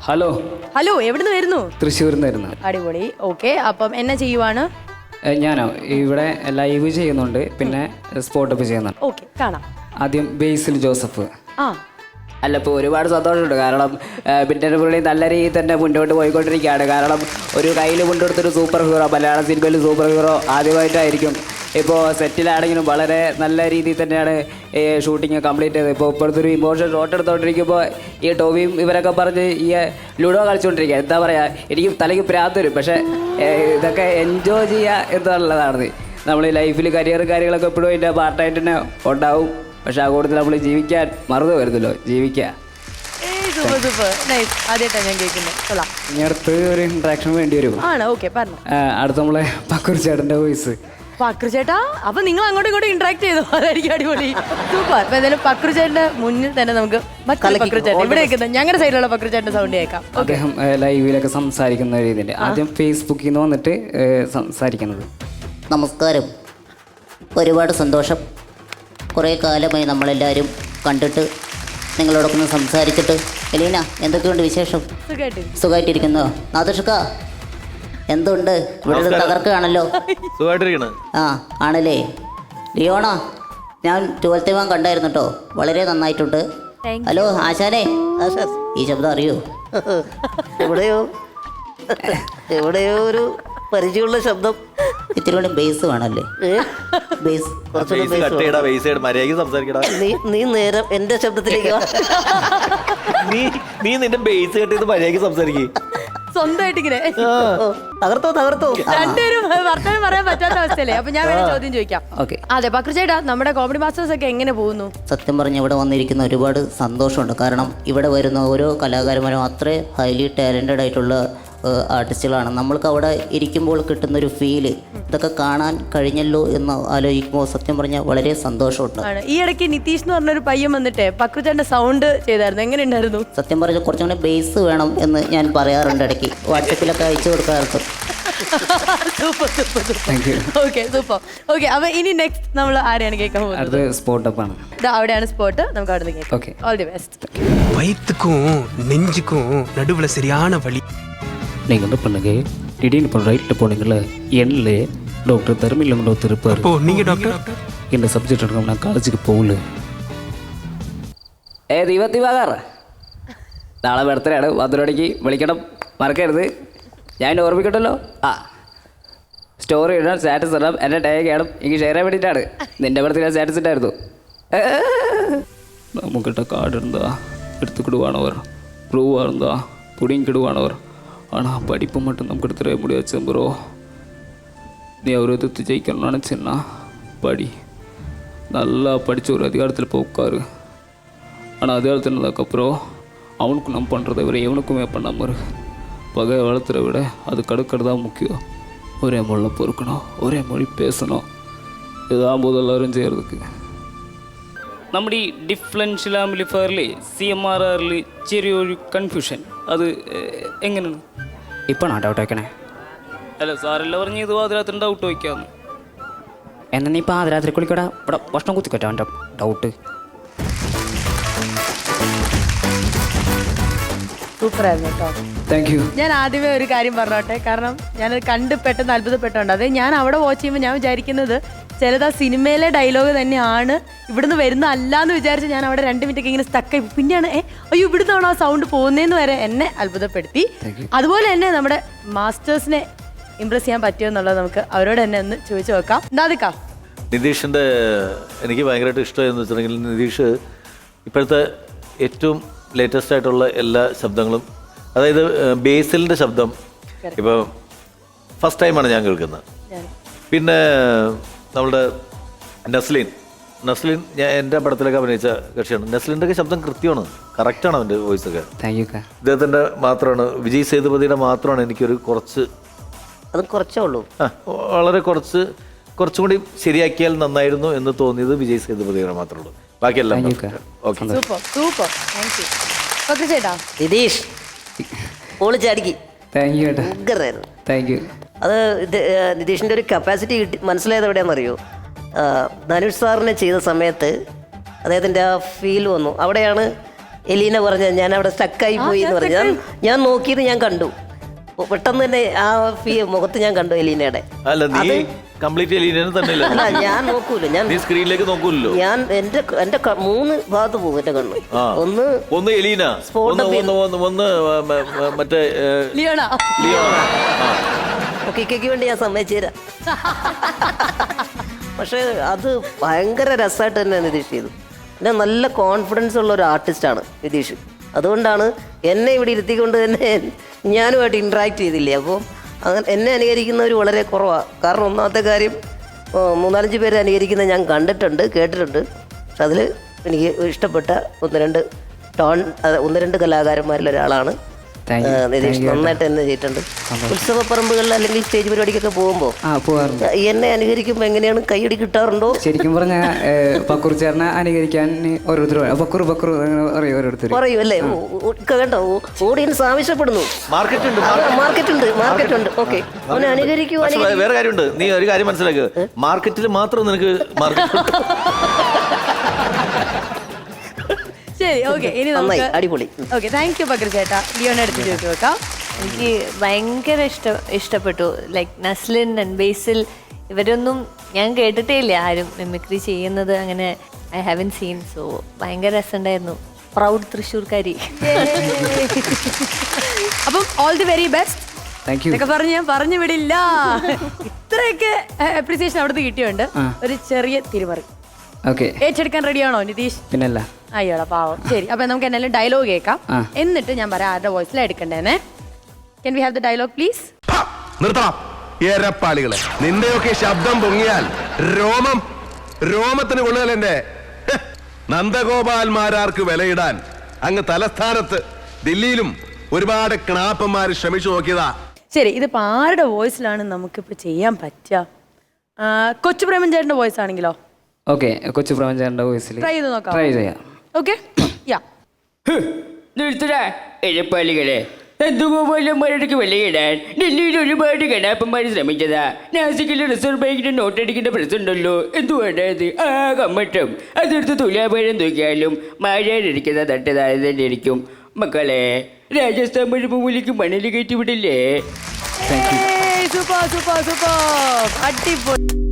Hello. Hello, എവിടുന്ന് വരുന്നു? തൃശ്ശൂരിൽ നിന്ന് വരുന്നു. അടിപൊളി. ഓക്കെ, അപ്പം എന്നെ ചെയ്യുവാണ്? ഞാനോ ഇവിടെ ലൈവ് ചെയ്യുന്നുണ്ട്, പിന്നെ സ്പോട്ടപ്പ് ചെയ്യുന്നുണ്ട്. ഓക്കെ, കാണാം. ആദ്യം ബേസിൽ ജോസഫ്. അല്ല, ഇപ്പോൾ ഒരുപാട് സന്തോഷമുണ്ട്. കാരണം പിന്നെ പുള്ളി നല്ല രീതിയിൽ തന്നെ മുന്നോട്ട് പോയിക്കൊണ്ടിരിക്കുകയാണ്. കാരണം ഒരു കയ്യിൽ കൊണ്ടെടുത്തൊരു സൂപ്പർ ഹീറോ, മലയാള സിനിമയിൽ സൂപ്പർ ഹീറോ ആദ്യമായിട്ടായിരിക്കും. ഇപ്പോൾ സെറ്റിലാണെങ്കിലും വളരെ നല്ല രീതിയിൽ തന്നെയാണ് ഷൂട്ടിങ് കംപ്ലീറ്റ് ചെയ്തത്. ഇപ്പോൾ ഇപ്പോഴത്തെ ഒരു ഇമോഷൻ ഷോട്ട് എടുത്തുകൊണ്ടിരിക്കുമ്പോൾ ഈ ടോവിയും ഇവരൊക്കെ പറഞ്ഞ് ഈ ലുഡോ കളിച്ചുകൊണ്ടിരിക്കുക. എന്താ പറയുക, എനിക്ക് തലയ്ക്ക് ഭ്രാന്ത് വരും. പക്ഷേ ഇതൊക്കെ എൻജോയ് ചെയ്യുക എന്നുള്ളതാണ്. നമ്മൾ ലൈഫിൽ കരിയറും കാര്യങ്ങളൊക്കെ എപ്പോഴും അതിൻ്റെ പാർട്ടായിട്ട് തന്നെ ഉണ്ടാവും. പക്ഷെ ആ കൂടുതൽ നമ്മൾ ജീവിക്കാൻ മറന്നു വരുന്നല്ലോ, ജീവിക്കുക. ഇനി അടുത്ത് ഒരു ഇൻട്രാക്ഷൻ വേണ്ടി വരും. അടുത്ത നമ്മളെ പക്കൂർ ചേട്ടൻ്റെ വോയിസ്. പക്രു ചേട്ടാ, അപ്പൊ നിങ്ങൾ അങ്ങോട്ടും ഇങ്ങോട്ടും ഇന്ററാക്ട് ചെയ്തു, അതായിരിക്കും അടിപൊളി. സൂപ്പർ. അപ്പൊ എന്തായാലും പക്രു ചേട്ടന്റെ മുന്നിൽ തന്നെ നമുക്ക് പക്രു ചേട്ടൻ ഇവിടെ വെക്കുന്നത് ഞങ്ങളുടെ സൈഡിലുള്ള പക്രു ചേട്ടന്റെ സൗണ്ട് കേൾക്കാം. അദ്ദേഹം ലൈവിലൊക്കെ സംസാരിക്കുന്ന രീതിയിൽ ആദ്യം ഫേസ്ബുക്കിൽ നിന്ന് വന്നിട്ട് സംസാരിക്കുന്നത്. നമസ്കാരം, ഒരുപാട് സന്തോഷം. കുറേ കാലമായി നമ്മളെല്ലാവരും കണ്ടിട്ട് നിങ്ങളോടൊക്കെ ഒന്ന് സംസാരിച്ചിട്ട്. എലീന, എന്തൊക്കെയുണ്ട് വിശേഷം? സുഖമായിട്ടിരിക്കുന്നോ? നാദർഷക്ക, എന്തുണ്ട്? ഇവിടെ തകർക്കുകയാണല്ലോ. ആ, ആണല്ലേ. ലിയോണ, ഞാൻ 12th വാൻ കണ്ടായിരുന്നു കേട്ടോ, വളരെ നന്നായിട്ടുണ്ട്. ഹലോ ആശാനെ, ഈ ശബ്ദം അറിയോ? എവിടെയോ ഒരു പരിചയമുള്ള ശബ്ദം. ഇത്തിരി കൂടി ബേസ് വേണമല്ലേ? ബേസ് നീ നേരം എന്റെ ശബ്ദത്തിലേക്ക് നീ നിന്റെ ബേസ് കെട്ടിയത് മര്യാദയ്ക്ക് സംസാരിക്കും. സ്വന്തമായിട്ട് ഇങ്ങനെ തകർത്തോ രണ്ടുപേരും വർത്തമാനം പറയാൻ പറ്റാത്ത അവസ്ഥയല്ലേ. അപ്പൊ ഞാൻ വേറെ ചോദ്യം ചോദിക്കാം. അതെ പക്രു ചേട്ടാ, നമ്മുടെ കോമഡി മാസ്റ്റേഴ്സ് ഒക്കെ എങ്ങനെ പോകുന്നു? സത്യം പറഞ്ഞ് ഇവിടെ വന്നിരിക്കുന്ന ഒരുപാട് സന്തോഷമുണ്ട്. കാരണം ഇവിടെ വരുന്ന ഓരോ കലാകാരന്മാരും അത്ര ഹൈലി ടാലൻറ്റഡ് ആയിട്ടുള്ള ആർട്ടിസ്റ്റുകളാണ്. നമ്മൾക്ക് അവിടെ ഇരിക്കുമ്പോൾ കിട്ടുന്നൊരു ഫീല്, ഇതൊക്കെ കാണാൻ കഴിഞ്ഞല്ലോ എന്ന് ആലോചിക്കുമ്പോൾ സത്യം പറഞ്ഞാൽ വളരെ സന്തോഷമുണ്ട്. ഈ ഇടയ്ക്ക് നിതീഷ് എന്ന് പറഞ്ഞൊരു പയ്യൻ വന്നിട്ട് പക്രുചേട്ടന്റെ സൗണ്ട് ചെയ്തായിരുന്നു, എങ്ങനെ ഉണ്ടായിരുന്നു? സത്യം പറഞ്ഞാൽ കുറച്ചും കൂടെ ബേസ് വേണം എന്ന് ഞാൻ പറയാറുണ്ട് ഇടയ്ക്ക്, വാട്സപ്പിലൊക്കെ അയച്ചു കൊടുക്കാറുണ്ട്. അപ്പൊ ഇനി നെക്സ്റ്റ് നമ്മൾ ആരെയാണ് കേൾക്കാൻ പോകുന്നത്? സ്പോട്ടപ്പാണ്. അവിടെയാണ് സ്പോട്ട്, നമുക്ക് അവിടെ നിന്ന് കേൾക്കാം. All the best. வயிற்றுக்கும் நெஞ்சுக்கும் நடுவில் சரியான வலி. நீங்கள் என்ன பண்ணுங்க, திடீர்னு இப்போ ரைட்டில் போனீங்கள, எண்ணில் டாக்டர் தர்மிலிங்கம் ஒருத்தர் இருப்பார். ஓ, நீங்கள் டாக்டர்? എൻ്റെ സബ്ജക്റ്റ് എടുക്കണം, ഞാൻ കോളേജിലേക്ക് പോകില്ല. ദീപത്തിവാകാർ, നാളെ ബർത്ത്ഡേ ആണ്, 12 മണിക്ക് വിളിക്കണം, മറക്കരുത്. ഞാൻ ഓർമ്മിക്കട്ടല്ലോ. സ്റ്റോറി ഇടണം, സ്റ്റാറ്റസ് ഇടണം, എൻ്റെ ടാഗ് ചെയ്യണം, എനിക്ക് ഷെയർ ചെയ്യാൻ വേണ്ടിയിട്ടാണ്. നിൻ്റെ ബർത്ത്ഡേ സ്റ്റാറ്റസ് ഇട്ടായിരുന്നു. നമുക്കിട്ട കാർഡ് இருந்தா எடுத்துக்கிடுவானவர், ப்ரூவாக இருந்தா பிடிங்கிடுவானவர். ஆனால் படிப்பு மட்டும் நமக்கு எடுத்துட முடியாது ப்ரோ. நீ அவர் எதிர்த்து ஜெயிக்கணும்னு நினச்சின்னா படி, நல்லா படித்து ஒரு அதிகாரத்தில் போய் உட்காரு. ஆனால் அதிகாரத்தில் இருந்ததுக்கப்புறம் அவனுக்கு நம்ம பண்ணுறதை விட எவனுக்குமே பண்ணாமல் இருக்கு. பகை வளர்த்துற விட அது கடுக்கிறது தான் முக்கியம். ஒரே மொழி பொறுக்கணும், ஒரே மொழி பேசணும், இதுதான் முதல்ல செய்கிறதுக்கு. നമ്മുടെ ഈ ഡിഫറൻഷ്യൽ ആംപ്ലിഫയറിൽ CMRRൽ ചെറിയൊരു കൺഫ്യൂഷൻ, അത് എങ്ങനെയാണ്? ഇപ്പോഴാണ് ഡൗട്ട് വയ്ക്കണേ? അല്ല, സാറെല്ലാം പറഞ്ഞ് ഇത് പാതിരാത്രി ഡൗട്ട് വയ്ക്കാമെന്ന്. എന്നാ നീ പാതിരാത്രി കുളിക്കടാ, ഇവിടെ ഭക്ഷണം കുത്തിക്കോട്ടെ അവൻ്റെ ഡൗട്ട്. സൂപ്പറായിരുന്നു കേട്ടോ. Thank you. ഞാൻ ആദ്യമേ ഒരു കാര്യം പറഞ്ഞോട്ടെ, കാരണം ഞാനത് കണ്ട് പെട്ടെന്ന് അത്ഭുതപ്പെട്ടുകൊണ്ട്. അത് ഞാൻ അവിടെ വാച്ച് ചെയ്യുമ്പോൾ ഞാൻ വിചാരിക്കുന്നത് ചിലത് ആ സിനിമയിലെ ഡയലോഗ് തന്നെയാണ് ഇവിടുന്ന് വരുന്ന അല്ലാന്ന് വിചാരിച്ച് ഞാൻ അവിടെ 2 മിനിറ്റൊക്കെ ഇങ്ങനെ സ്റ്റക്കായി. പിന്നെയാണ് അയ്യോ ഇവിടുന്നാണോ ആ സൗണ്ട് പോകുന്നതെന്ന് വരെ എന്നെ അത്ഭുതപ്പെടുത്തി. അതുപോലെ തന്നെ നമ്മുടെ മാസ്റ്റേഴ്സിനെ ഇംപ്രസ് ചെയ്യാൻ പറ്റുമോ എന്നുള്ളത് നമുക്ക് അവരോട് തന്നെ ഒന്ന് ചോദിച്ചു നോക്കാം. എന്താ നിതീഷിൻ്റെ എനിക്ക് ഭയങ്കരമായിട്ട് ഇഷ്ടമായെന്ന് വെച്ചിട്ടുണ്ടെങ്കിൽ, നിതീഷ് ഇപ്പോഴത്തെ ഏറ്റവും ലേറ്റസ്റ്റ് ആയിട്ടുള്ള എല്ലാ ശബ്ദങ്ങളും, അതായത് ബേസിലിൻ്റെ ശബ്ദം ഇപ്പോൾ ഫസ്റ്റ് ടൈമാണ് ഞാൻ കേൾക്കുന്നത്. പിന്നെ നമ്മളുടെ നസ്ലിൻ ഞാൻ എൻ്റെ പടത്തിലൊക്കെ അഭിനയിച്ച കക്ഷിയാണ്. നസ്ലിൻ്റെ ഒക്കെ ശബ്ദം കൃത്യമാണ്, കറക്റ്റാണ് അവൻ്റെ വോയിസൊക്കെ. ഇദ്ദേഹത്തിൻ്റെ മാത്രമാണ്, വിജയ് സേതുപതിയുടെ മാത്രമാണ് എനിക്കൊരു കുറച്ചേ ഉള്ളൂ, വളരെ കുറച്ചും കൂടി ശരിയാക്കിയാൽ നന്നായിരുന്നു എന്ന് തോന്നിയത് വിജയ് സേതുപതിയുടെ മാത്രമേ ഉള്ളൂ. ബാക്കിയെല്ലാം നിതീഷ് പൊളിച്ചടിക്കി. അത് നിതീഷിൻ്റെ ഒരു കപ്പാസിറ്റി മനസ്സിലായത് എവിടെയാണെന്നറിയോ? ധനുഷ് സാറിനെ ചെയ്ത സമയത്ത് അദ്ദേഹത്തിൻ്റെ ആ ഫീൽ വന്നു. അവിടെയാണ് എലീന പറഞ്ഞ ഞാൻ അവിടെ സ്റ്റക്കായി പോയി എന്ന് പറഞ്ഞു. ഞാൻ നോക്കിയത് ഞാൻ കണ്ടു. പെട്ടെന്ന് തന്നെ ആ മുഖത്ത് ഞാൻ കണ്ടു എലീനയുടെ. അല്ല നീ കംപ്ലീറ്റ് എലീനെ തന്നെ അല്ല ഞാൻ നോക്കൂല, ഞാൻ നീ സ്ക്രീനിലേക്ക് നോക്കൂലല്ലോ. ഞാൻ എന്റെ 3 ഭാഗത്ത് പോകും എന്റെ കണ്ണു. ഒന്ന് എലീന, ഒന്ന് മറ്റേ ലിയോണ. കിക്കയ്ക്ക് വേണ്ടി ഞാൻ സമ്മതിച്ചു. പക്ഷെ അത് ഭയങ്കര രസമായിട്ട് തന്നെ നിതീഷ് ചെയ്തു. പിന്നെ നല്ല കോൺഫിഡൻസ് ഉള്ള ഒരു ആർട്ടിസ്റ്റാണ് നിതീഷ്. അതുകൊണ്ടാണ് എന്നെ ഇവിടെ ഇരുത്തിക്കൊണ്ട് തന്നെ ഞാനുമായിട്ട് ഇൻട്രാക്ട് ചെയ്തില്ലേ. അപ്പോൾ അങ്ങനെ എന്നെ അനുകരിക്കുന്നവർ വളരെ കുറവാണ്. കാരണം ഒന്നാമത്തെ കാര്യം 3-4 പേര് അനുകരിക്കുന്നത് ഞാൻ കണ്ടിട്ടുണ്ട്, കേട്ടിട്ടുണ്ട്. പക്ഷെ അതിൽ എനിക്ക് ഇഷ്ടപ്പെട്ട 1-2 കലാകാരന്മാരിൽ ഒരാളാണ് നിതീഷ്. നന്നായിട്ട് തന്നെ ചെയ്തിട്ടുണ്ട്. ഉത്സവപ്പറമ്പുകളിൽ അല്ലെങ്കിൽ സ്റ്റേജ് പരിപാടിക്കൊക്കെ പോകുമ്പോൾ എന്നെ അനുകരിക്കുമ്പോൾ എങ്ങനെയാണ് കൈയടി കിട്ടാറുണ്ടോ? ശരിക്കും പറഞ്ഞാൽ പക്കൂർ ചേട്ടനെ അനുകരിക്കാൻ ഓരോരുത്തർ പറയും അല്ലേ? കേട്ടോ, ഓഡിയൻസ് ആവശ്യപ്പെടുന്നു. മാർക്കറ്റ് ഉണ്ട്. ഓക്കെ, അവനെ അനുകരിക്കൂ. വേറെ കാര്യമുണ്ട്, നീ ഒരു കാര്യം മനസ്സിലാക്കുക, മാർക്കറ്റിൽ മാത്രം നിനക്ക് മാർക്കറ്റ്. ശരി, ഓക്കെ. ഇനി നമുക്ക് അടിപൊളി. ഓക്കെ, താങ്ക് യു പക്രു ചേട്ടാ. ലിയോനെ അടുത്ത് ചോദിച്ചു നോക്കാം. എനിക്ക് ഭയങ്കര ഇഷ്ടപ്പെട്ടു. ലൈക്ക് നസ്ലിൻ ആൻഡ് ബേസിൽ, ഇവരൊന്നും ഞാൻ കേട്ടിട്ടേ ഇല്ല ആരും മിമിക്രി ചെയ്യുന്നത്. അങ്ങനെ ഐ ഹാവൻ സീൻ. സോ ഭയങ്കര രസമുണ്ടായിരുന്നു. പ്രൗഡ് തൃശ്ശൂർക്കാരി. അപ്പം ഓൾ ദി വെരി ബെസ്റ്റ്. ഇതൊക്കെ പറഞ്ഞ് ഞാൻ പറഞ്ഞു വിടില്ല. ഇത്രയൊക്കെ അപ്രീസിയേഷൻ അവിടുന്ന് കിട്ടിയുണ്ട്. ഒരു ചെറിയ തിരുമറി ഏറ്റെടുക്കാൻ റെഡിയാണോ നിതീഷ്? പിന്നല്ല. അയ്യോടാ പാവം. ശരി, അപ്പൊ നമുക്ക് എന്നാലും ഡയലോഗ് കേൾക്കാം. എന്നിട്ട് ഞാൻ പറയാം ആരുടെ വോയിസിലാണ് എടുക്കണ്ടേനെ. Can we have the dialogue please? നിർത്തണം ഏരപ്പാളികളെ. നിന്റെയൊക്കെ ശബ്ദം പൊങ്ങിയാൽ രോമത്തിന് കൊള്ളുകലെന്റെ നന്ദഗോപാൽമാരാർക്ക് വിലയിടാൻ അങ്ങ് തലസ്ഥാനത്ത് ദില്ലിയിലും ഒരുപാട് ക്ണാപ്പന്മാർ ശ്രമിച്ചു നോക്കിയതാ. ശരി, ഇതിപ്പോ ആരുടെ വോയിസിലാണ് നമുക്കിപ്പോ ചെയ്യാൻ പറ്റുക? കൊച്ചു പ്രേമൻ ചേട്ടന്റെ വോയിസ് ആണെങ്കിലോ? ഓക്കെ, കൊച്ചു പ്രേമൻ ചേട്ടന്റെ വോയിസിൽ ട്രൈ ചെയ്ത് നോക്കാം. ട്രൈ ചെയ്യാം. ഓക്കെ, യാ. നിർത്തടാ എഴപ്പാളികളെ. നന്ദഗോപാലന്മാരുടെ വിലയിടാൻ ഡൽഹിയിൽ ഒരുപാട് കലാപ്പന്മാർ ശ്രമിച്ചതാ. നാസിക്കിലെ റിസർവ് ബാങ്കിന്റെ നോട്ടടിക്കേണ്ട പ്രശ്നമുണ്ടല്ലോ. എന്തുവേണ്ട അത്? ആ കമ്മട്ടം അതെടുത്ത് തുലാഭാരം തൂക്കിയാലും മാരാരിരിക്കുന്ന തട്ട് താഴെ തന്നെ ഇരിക്കും. മക്കളെ, രാജസ്ഥാൻ മരുഭൂമിയിലേക്ക് മണല് കയറ്റി വിടില്ലേ? സൂപ്പർ സൂപ്പർ സൂപ്പർ, അടിപൊളി.